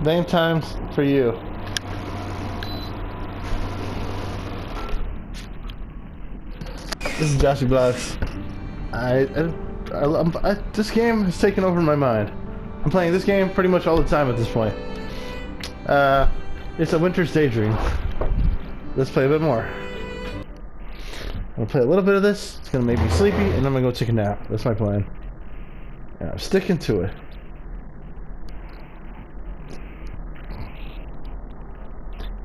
Name times for you. This is Joshy Bloods. This game has taken over my mind. I'm playing this game pretty much all the time at this point. It's a winter's daydream. Let's play a bit more. I'm gonna play a little bit of this. It's gonna make me sleepy, and then I'm gonna go take a nap. That's my plan. And I'm sticking to it.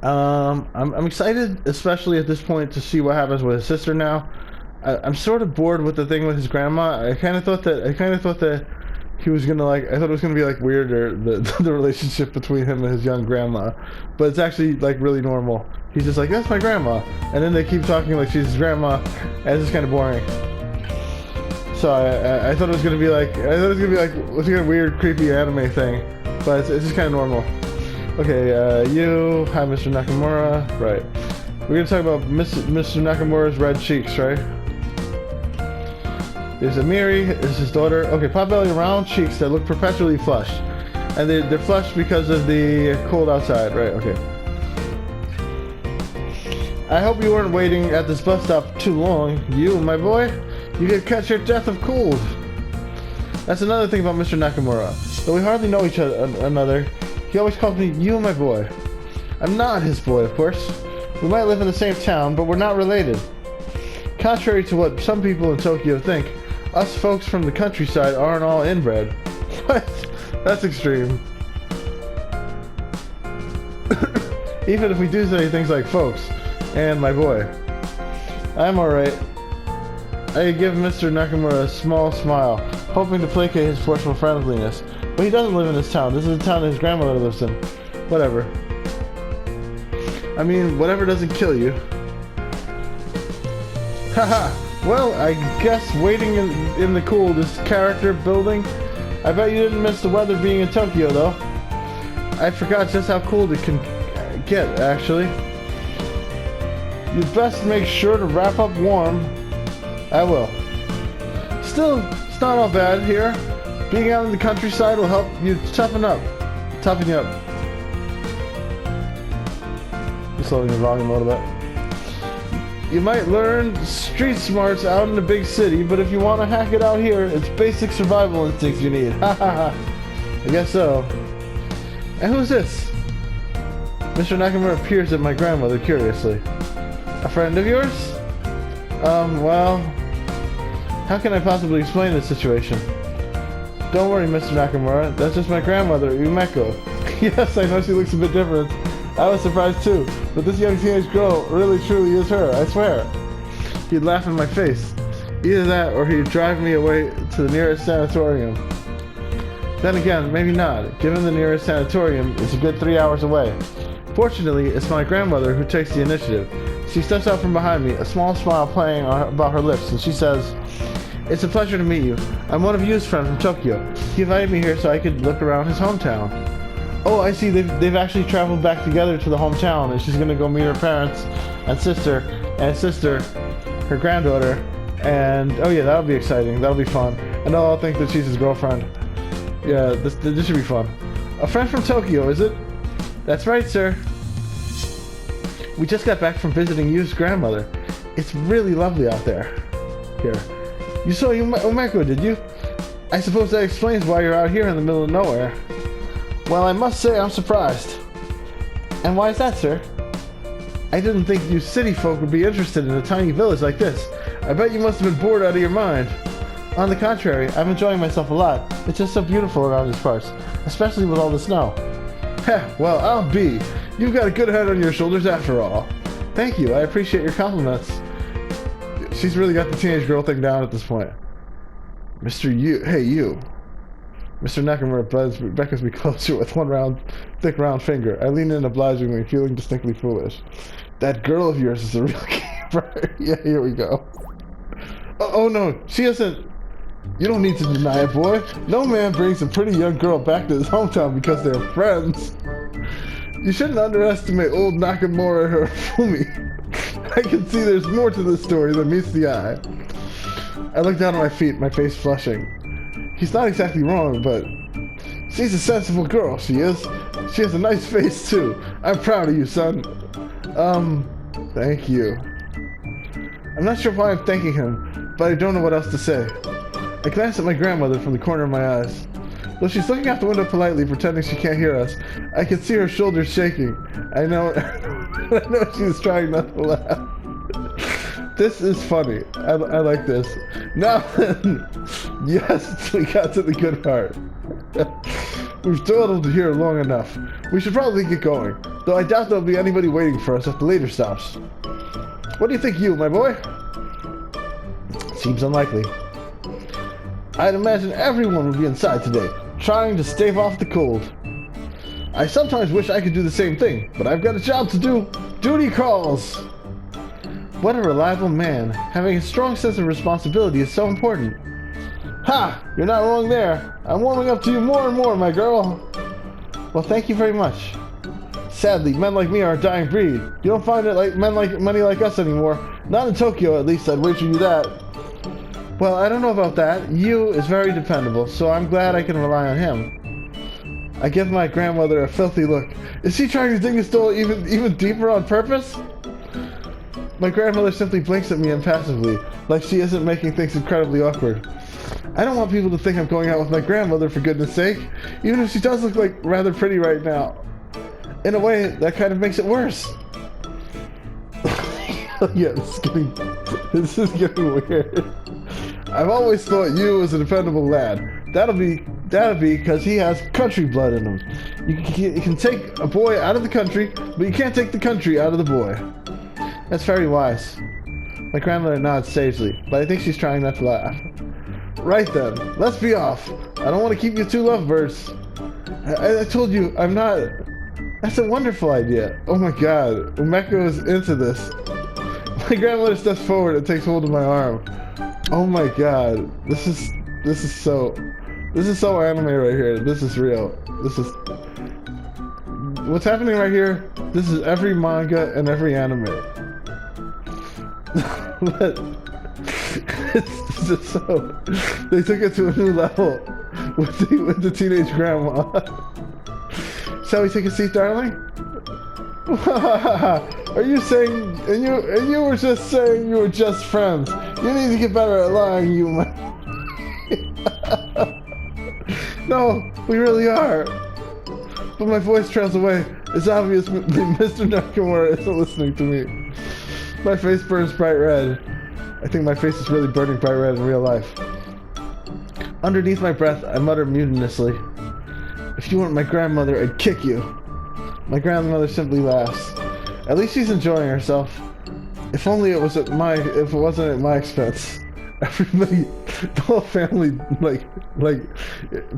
I'm excited, especially at this point, to see what happens with his sister now. I'm sort of bored with the thing with his grandma. I kind of thought that he was gonna I thought it was gonna be like weirder, the relationship between him and his young grandma, but it's actually like really normal. He's just like, that's my grandma, and then they keep talking like she's his grandma, and it's just kind of boring. So I thought it was gonna be like, what's a weird, creepy anime thing, but it's just kind of normal. Okay, hi, Mr. Nakamura. Right, we're gonna talk about Mr. Nakamura's red cheeks, right? There's Amiri, is his daughter. Okay, potbelly round cheeks that look perpetually flushed. And they're flushed because of the cold outside, right? Okay. I hope you weren't waiting at this bus stop too long. You, my boy, you could catch your death of cold. That's another thing about Mr. Nakamura. Though we hardly know each other, he always calls me, you, my boy. I'm not his boy, of course. We might live in the same town, but we're not related. Contrary to what some people in Tokyo think, us folks from the countryside aren't all inbred. What? That's extreme. Even if we do say things like folks and my boy. I'm alright. I give Mr. Nakamura a small smile, hoping to placate his forceful friendliness. But he doesn't live in this town. This is the town that his grandmother lives in. Whatever. I mean, whatever doesn't kill you. Haha! Well, I guess waiting in the cool, this character building. I bet you didn't miss the weather being in Tokyo, though. I forgot just how cold it can get, actually. You'd best make sure to wrap up warm. I will. Still, it's not all bad here. Being out in the countryside will help you toughen you up. Just slowing the volume a little bit. You might learn street smarts out in the big city, but if you want to hack it out here, it's basic survival instincts you need. Ha ha ha. I guess so. And who's this? Mr. Nakamura peers at my grandmother curiously. A friend of yours? Well, how can I possibly explain this situation? Don't worry, Mr. Nakamura. That's just my grandmother, Umeko. Yes, I know she looks a bit different. I was surprised too, but this young teenage girl really truly is her, I swear. He'd laugh in my face. Either that, or he'd drive me away to the nearest sanatorium. Then again, maybe not, given the nearest sanatorium is a good 3 hours away. Fortunately, it's my grandmother who takes the initiative. She steps out from behind me, a small smile playing about her lips, and she says, "It's a pleasure to meet you. I'm one of Yu's friends from Tokyo. He invited me here so I could look around his hometown." Oh, I see. They've actually traveled back together to the hometown, and she's gonna go meet her parents and sister, her granddaughter, and oh yeah, that'll be exciting. That'll be fun, and they'll all think that she's his girlfriend. Yeah, this should be fun. A friend from Tokyo, is it? That's right, sir. We just got back from visiting Yu's grandmother. It's really lovely out there. Here, you saw Umeko, did you? I suppose that explains why you're out here in the middle of nowhere. Well, I must say I'm surprised. And why is that, sir? I didn't think you city folk would be interested in a tiny village like this. I bet you must have been bored out of your mind. On the contrary, I'm enjoying myself a lot. It's just so beautiful around these parts, especially with all the snow. Heh, well, I'll be. You've got a good head on your shoulders after all. Thank you, I appreciate your compliments. She's really got the teenage girl thing down at this point. Mr. Yu, hey you. Mr. Nakamura beckons me closer with one thick round finger. I lean in obligingly, feeling distinctly foolish. That girl of yours is a real keeper. Yeah, here we go. Oh no, she isn't. You don't need to deny it, boy. No man brings a pretty young girl back to his hometown because they're friends. You shouldn't underestimate old Nakamura or her Fumi. I can see there's more to this story than meets the eye. I look down at my feet, my face flushing. He's not exactly wrong, but She's a sensible girl, she is. She has a nice face, too. I'm proud of you, son. Thank you. I'm not sure why I'm thanking him, but I don't know what else to say. I glance at my grandmother from the corner of my eyes. Though she's looking out the window politely, pretending she can't hear us, I can see her shoulders shaking. I know, I know she's trying not to laugh. This is funny. I like this. Now then, yes, we got to the good part. We've dawdled here long enough. We should probably get going, though I doubt there'll be anybody waiting for us at the later stops. What do you think, my boy? Seems unlikely. I'd imagine everyone would be inside today, trying to stave off the cold. I sometimes wish I could do the same thing, but I've got a job to do. Duty calls! What a reliable man. Having a strong sense of responsibility is so important. Ha! You're not wrong there. I'm warming up to you more and more, my girl. Well, thank you very much. Sadly, men like me are a dying breed. You don't find it like many like us anymore. Not in Tokyo, at least, I'd wager you that. Well, I don't know about that. Yu is very dependable, so I'm glad I can rely on him. I give my grandmother a filthy look. Is she trying to dig his stole even deeper on purpose? My grandmother simply blinks at me impassively, like she isn't making things incredibly awkward. I don't want people to think I'm going out with my grandmother, for goodness sake, even if she does look like rather pretty right now. In a way, that kind of makes it worse. Yeah, this is getting weird. I've always thought you was a dependable lad. That'll be because he has country blood in him. You can take a boy out of the country, but you can't take the country out of the boy. That's very wise. My grandmother nods sagely, but I think she's trying not to laugh. Right then, let's be off. I don't want to keep you two lovebirds. I told you, I'm not... That's a wonderful idea. Oh my god, Umeko is into this. My grandmother steps forward and takes hold of my arm. Oh my god, this is so anime right here. This is real. This is... What's happening right here, this is every manga and every anime. But it's just so... They took it to a new level with the teenage grandma. Shall we take a seat, darling? Are you saying... And you were just saying you were just friends. You need to get better at lying, you man. No, we really are. But my voice trails away. It's obvious Mr. Nakamura isn't listening to me. My face burns bright red. I think my face is really burning bright red in real life. Underneath my breath, I mutter mutinously. If you weren't my grandmother, I'd kick you. My grandmother simply laughs. At least she's enjoying herself. If only it wasn't at my expense. Everybody, the whole family, like,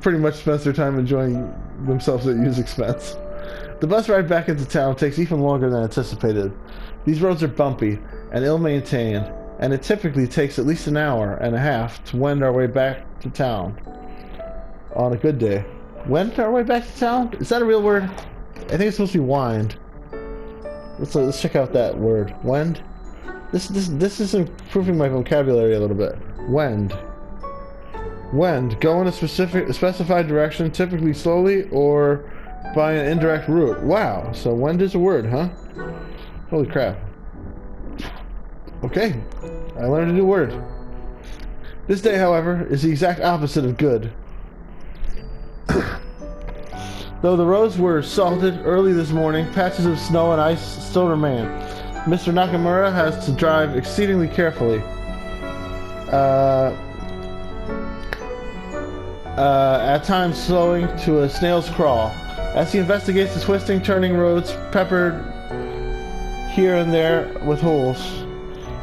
pretty much spends their time enjoying themselves at Yu's expense. The bus ride back into town takes even longer than anticipated. These roads are bumpy and ill-maintained, and it typically takes at least an hour and a half to wend our way back to town. On a good day. Wend our way back to town? Is that a real word? I think it's supposed to be wind. Let's check out that word. Wend? This is improving my vocabulary a little bit. Wend. Wend. Go in a specified direction, typically slowly or by an indirect route. Wow. So wend is a word, huh? Holy crap. Okay. I learned a new word. This day, however, is the exact opposite of good. Though the roads were salted early this morning, patches of snow and ice still remain. Mr. Nakamura has to drive exceedingly carefully. At times slowing to a snail's crawl. As he investigates the twisting, turning roads peppered here and there with holes.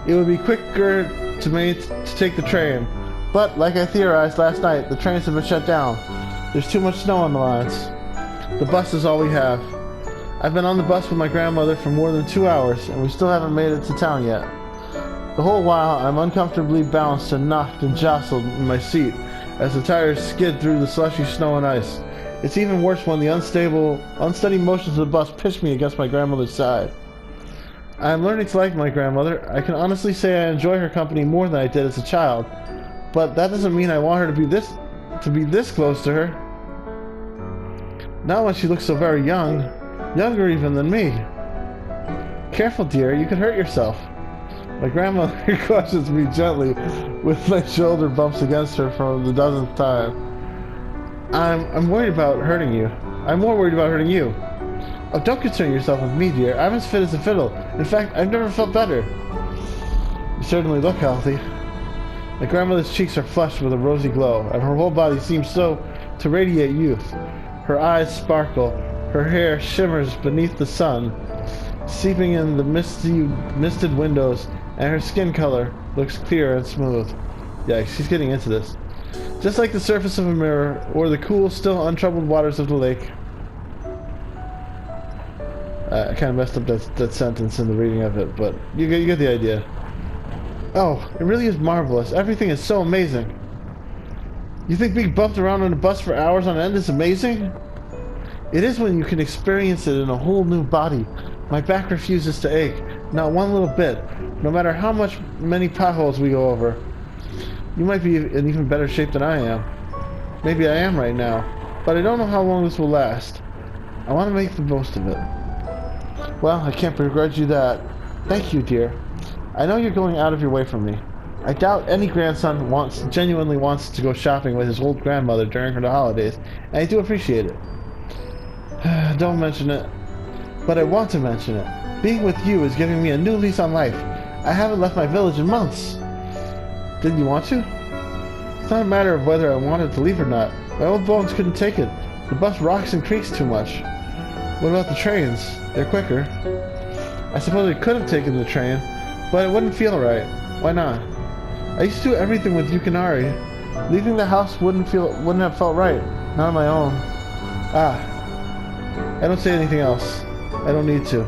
It would be quicker to take the train. But, like I theorized last night, the trains have been shut down. There's too much snow on the lines. The bus is all we have. I've been on the bus with my grandmother for more than 2 hours, and we still haven't made it to town yet. The whole while, I'm uncomfortably bounced and knocked and jostled in my seat as the tires skid through the slushy snow and ice. It's even worse when the unsteady motions of the bus pitch me against my grandmother's side. I'm learning to like my grandmother. I can honestly say I enjoy her company more than I did as a child, but that doesn't mean I want her to be this close to her. Not when she looks so very young. Younger even than me. Careful, dear, you could hurt yourself. My grandmother cautions me gently with my shoulder bumps against her for the dozenth time. I'm worried about hurting you. I'm more worried about hurting you. Oh, don't concern yourself with me, dear. I'm as fit as a fiddle. In fact, I've never felt better. You certainly look healthy. My grandmother's cheeks are flushed with a rosy glow, and her whole body seems so to radiate youth. Her eyes sparkle, her hair shimmers beneath the sun, seeping in the misted windows, and her skin color looks clear and smooth. Yeah, she's getting into this. Just like the surface of a mirror, or the cool, still untroubled waters of the lake. I kind of messed up that sentence in the reading of it, but you get the idea. Oh, it really is marvelous. Everything is so amazing. You think being bumped around on a bus for hours on end is amazing? It is when you can experience it in a whole new body. My back refuses to ache, not one little bit, no matter how many potholes we go over. You might be in even better shape than I am. Maybe I am right now, but I don't know how long this will last. I want to make the most of it. Well, I can't begrudge you that. Thank you, dear. I know you're going out of your way for me. I doubt any grandson genuinely wants to go shopping with his old grandmother during her holidays, and I do appreciate it. Don't mention it. But I want to mention it. Being with you is giving me a new lease on life. I haven't left my village in months. Didn't you want to? It's not a matter of whether I wanted to leave or not. My old bones couldn't take it. The bus rocks and creaks too much. What about the trains? They're quicker. I suppose I could have taken the train, but it wouldn't feel right. Why not? I used to do everything with Yukinari. Leaving the house wouldn't have felt right. Not on my own. I don't say anything else. I don't need to.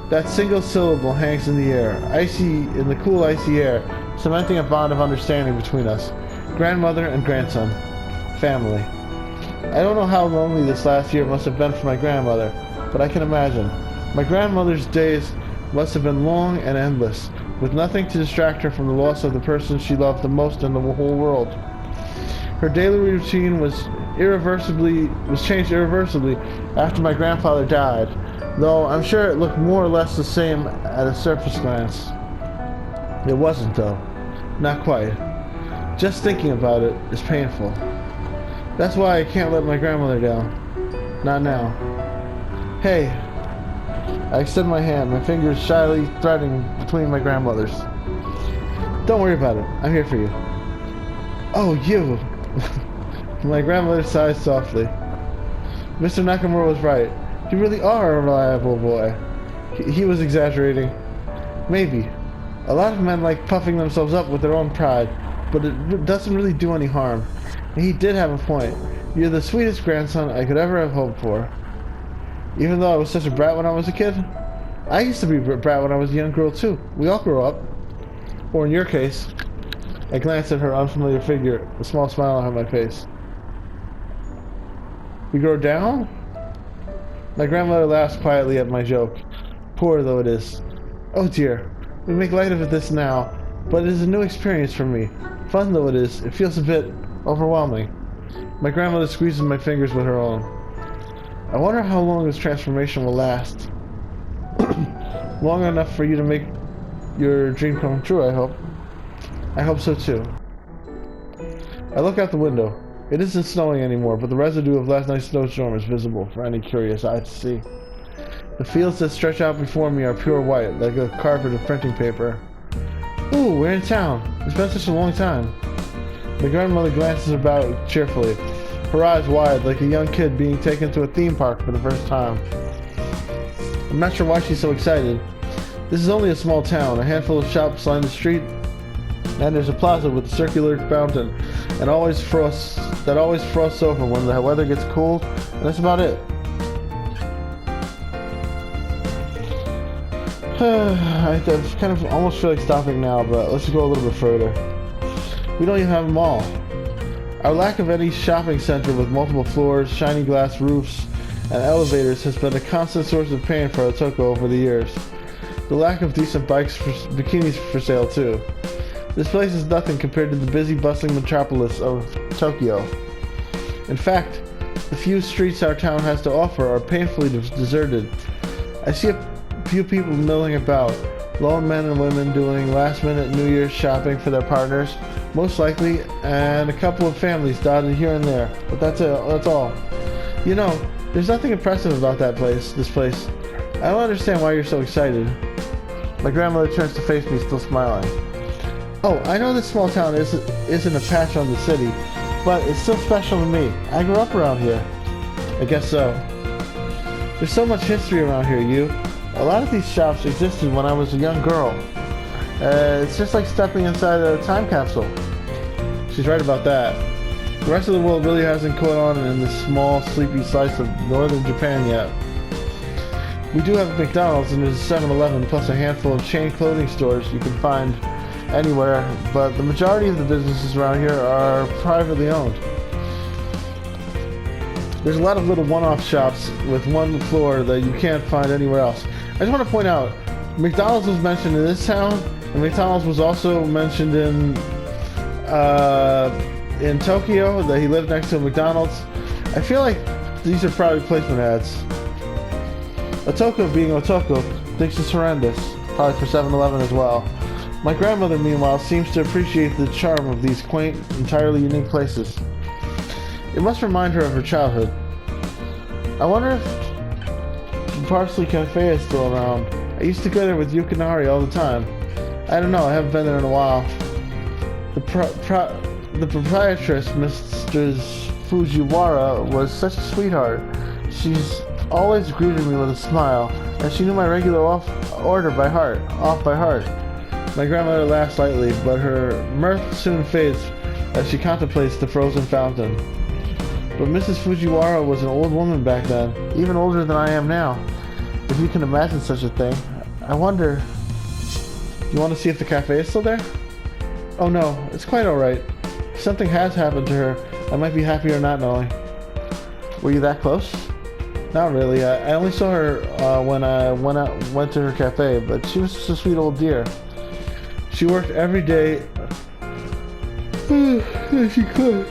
That single syllable hangs in the air, in the cool icy air, cementing a bond of understanding between us. Grandmother and grandson. Family. I don't know how lonely this last year must have been for my grandmother, but I can imagine. My grandmother's days must have been long and endless, with nothing to distract her from the loss of the person she loved the most in the whole world. Her daily routine was changed irreversibly after my grandfather died, though I'm sure it looked more or less the same at a surface glance. It wasn't, though. Not quite. Just thinking about it is painful. That's why I can't let my grandmother down. Not now. Hey. I extend my hand, my fingers shyly threading between my grandmother's. Don't worry about it. I'm here for you. Oh, you! My grandmother sighs softly. Mr. Nakamura was right. You really are a reliable boy. He was exaggerating. Maybe. A lot of men like puffing themselves up with their own pride, but it doesn't really do any harm. And he did have a point. You're the sweetest grandson I could ever have hoped for. Even though I was such a brat when I was a kid, I used to be a brat when I was a young girl too. We all grow up. Or in your case, I glanced at her unfamiliar figure, a small smile on my face. We grow down? My grandmother laughs quietly at my joke, poor though it is. Oh dear, we make light of this now, but it is a new experience for me. Fun though it is, it feels a bit overwhelming. My grandmother squeezes my fingers with her own. I wonder how long this transformation will last. Long enough for you to make your dream come true, I hope. I hope so too. I look out the window. It isn't snowing anymore, but the residue of last night's snowstorm is visible for any curious eye to see. The fields that stretch out before me are pure white, like a carpet of printing paper. Ooh, we're in town. It's been such a long time. My grandmother glances about cheerfully, her eyes wide like a young kid being taken to a theme park for the first time. I'm not sure why she's so excited. This is only a small town, a handful of shops line the street, and there's a plaza with a circular fountain that always frosts over when the weather gets cold, and that's about it. I kind of almost feel like stopping now, but let's go a little bit further. We don't even have them all. Our lack of any shopping center with multiple floors, shiny glass roofs, and elevators has been a constant source of pain for Otoko over the years. The lack of decent bikinis for sale too. This place is nothing compared to the busy, bustling metropolis of Tokyo. In fact, The few streets our town has to offer are painfully deserted. I see a few people milling about, lone men and women doing last-minute New Year's shopping for their partners, most likely, and a couple of families dotted here and there. But that's it. That's all. You know, there's nothing impressive about this place. I don't understand why you're so excited. My grandmother turns to face me, still smiling. Oh, I know this small town isn't a patch on the city, but it's still special to me. I grew up around here. I guess so. There's so much history around here, you. A lot of these shops existed when I was a young girl. It's just like stepping inside a time capsule. She's right about that. The rest of the world really hasn't caught on in this small, sleepy slice of northern Japan yet. We do have a McDonald's and there's a 7-Eleven plus a handful of chain clothing stores you can find anywhere, but the majority of the businesses around here are privately owned. There's a lot of little one-off shops with one floor that you can't find anywhere else. I just want to point out, McDonald's was mentioned in this town, and McDonald's was also mentioned in Tokyo, that he lived next to a McDonald's. I feel like these are product placement ads. Otoko, being Otoko, thinks it's horrendous, probably for 7-Eleven as well. My grandmother, meanwhile, seems to appreciate the charm of these quaint, entirely unique places. It must remind her of her childhood. I wonder if the Parsley Cafe is still around. I used to go there with Yukinari all the time. I don't know, I haven't been there in a while. The proprietress, Mrs. Fujiwara, was such a sweetheart. She's always greeted me with a smile, and she knew my regular order by heart. My grandmother laughs lightly, but her mirth soon fades as she contemplates the frozen fountain. But Mrs. Fujiwara was an old woman back then, even older than I am now, if you can imagine such a thing. I wonder... You want to see if the cafe is still there? Oh no, it's quite alright. If something has happened to her, I might be happier not knowing. Were you that close? Not really. I only saw her when I went to her cafe, but she was just a sweet old dear. She worked every day as she could.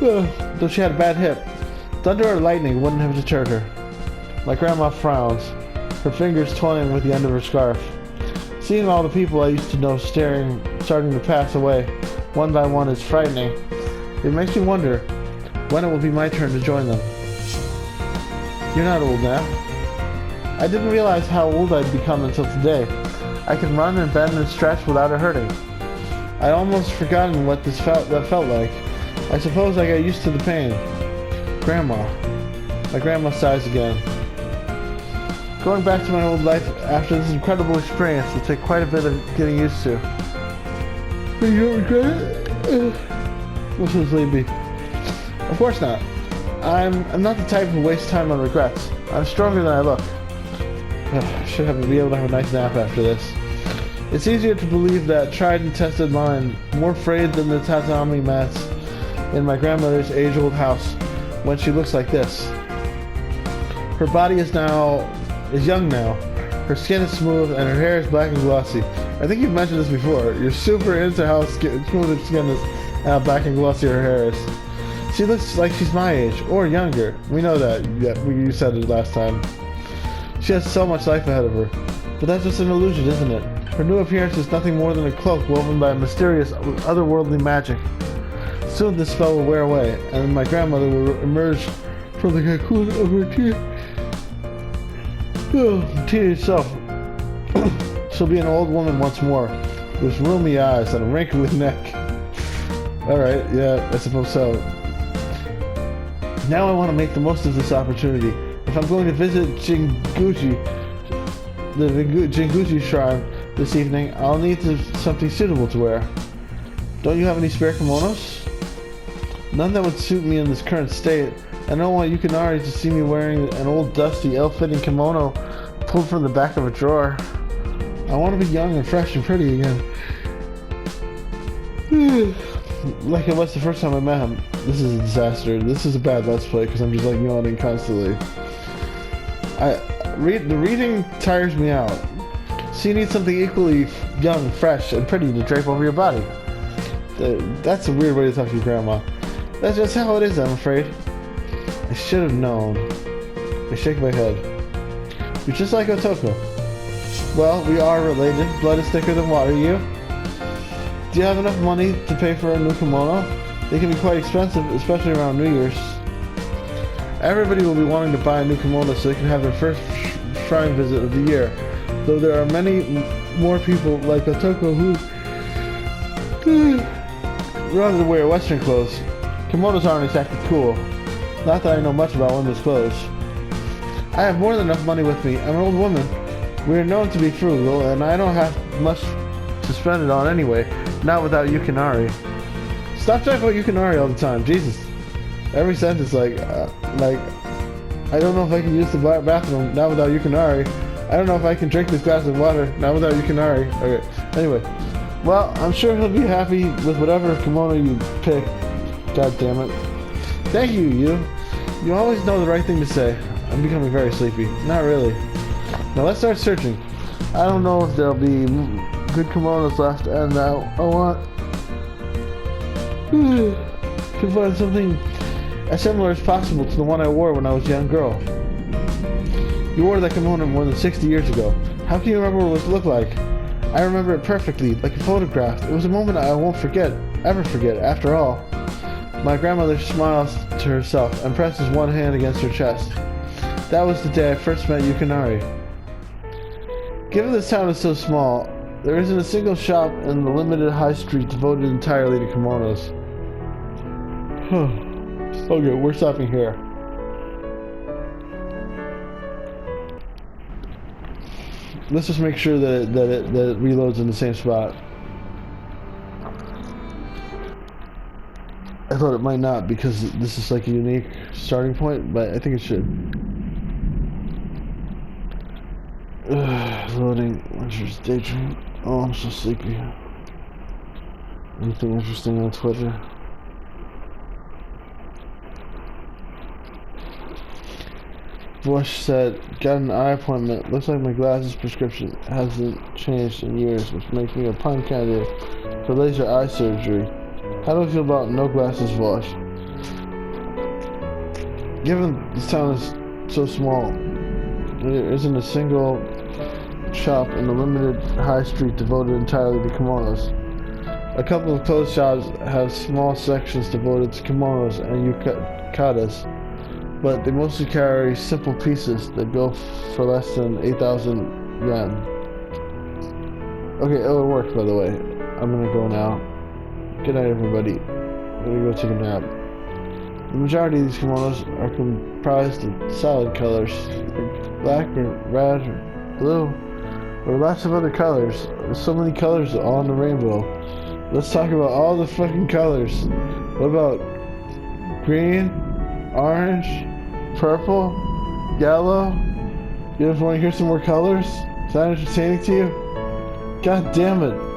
Though she had a bad hip. Thunder or lightning wouldn't have deterred her. My grandma frowns, her fingers toying with the end of her scarf. Seeing all the people I used to know starting to pass away, one by one, is frightening. It makes me wonder when it will be my turn to join them. You're not old now. I didn't realize how old I'd become until today. I can run and bend and stretch without it hurting. I'd almost forgotten what that felt like. I suppose I got used to the pain. Grandma. My grandma sighs again. Going back to my old life after this incredible experience will take quite a bit of getting used to. You don't regret it? Mrs. Leby. Of course not. I'm not the type to waste time on regrets. I'm stronger than I look. I should be able to have a nice nap after this. It's easier to believe that tried and tested line, more frayed than the tatami mats in my grandmother's age-old house, when she looks like this. Her body is young now. Her skin is smooth and her hair is black and glossy. I think you've mentioned this before. You're super into how smooth her skin is and how black and glossy her hair is. She looks like she's my age, or younger. We know that. Yeah, you said it last time. She has so much life ahead of her. But that's just an illusion, isn't it? Her new appearance is nothing more than a cloak woven by mysterious, otherworldly magic. Soon this spell will wear away, and my grandmother will emerge from the cocoon of her teenage self. She'll be an old woman once more, with rheumy eyes and a wrinkly neck. Alright, yeah, I suppose so. Now I want to make the most of this opportunity. If I'm going to visit the Jinguji shrine this evening, I'll need something suitable to wear. Don't you have any spare kimonos? None that would suit me in this current state. I don't want Yukinari to see me wearing an old dusty, ill-fitting kimono pulled from the back of a drawer. I want to be young and fresh and pretty again. Like it was the first time I met him. This is a disaster. This is a bad Let's Play because I'm just like yawning constantly. The reading tires me out. So you need something equally young, fresh, and pretty to drape over your body. That's a weird way to talk to your grandma. That's just how it is, I'm afraid. I should have known. I shake my head. You're just like Otoko. Well, we are related. Blood is thicker than water, you? Do you have enough money to pay for a new kimono? They can be quite expensive, especially around New Year's. Everybody will be wanting to buy a new kimono so they can have their first shrine visit of the year. Though there are many more people like Otoko who rather than wear Western clothes. Kimonos aren't exactly cool. Not that I know much about women's clothes. I have more than enough money with me. I'm an old woman. We are known to be frugal, and I don't have much to spend it on anyway. Not without Yukinari. Stop talking about Yukinari all the time. Jesus. Every sentence like, I don't know if I can use the bathroom. Not without Yukinari. I don't know if I can drink this glass of water. Not without Yukinari. Okay. Anyway. Well, I'm sure he'll be happy with whatever kimono you pick. God damn it. Thank you, you. You always know the right thing to say. I'm becoming very sleepy. Not really. Now let's start searching. I don't know if there'll be good kimonos left, and I want to find something as similar as possible to the one I wore when I was a young girl. You wore that kimono more than 60 years ago. How can you remember what it looked like? I remember it perfectly, like a photograph. It was a moment I won't ever forget, after all. My grandmother smiles to herself and presses one hand against her chest. That was the day I first met Yukinari. Given this town is so small, there isn't a single shop in the limited high street devoted entirely to kimonos. Okay, we're stopping here. Let's just make sure that it reloads in the same spot. I thought it might not because this is like a unique starting point, but I think it should. Loading. Where's Daydream? Oh, I'm so sleepy. Anything interesting on Twitter? Bush said, got an eye appointment. Looks like my glasses prescription hasn't changed in years, which makes me a prime candidate for laser eye surgery. How do I feel about no glasses wash? Given this town is so small, there isn't a single shop in the limited high street devoted entirely to kimonos. A couple of clothes shops have small sections devoted to kimonos and yukatas, but they mostly carry simple pieces that go for less than 8,000 yen. Okay, it worked, by the way. I'm gonna go now. Good night, everybody. I'm gonna go take a nap. The majority of these kimonos are comprised of solid colors, like black or red or blue, or lots of other colors. There's so many colors all in the rainbow. Let's talk about all the fucking colors. What about green, orange, purple, yellow? You just want to hear some more colors? Is that entertaining to you? God damn it.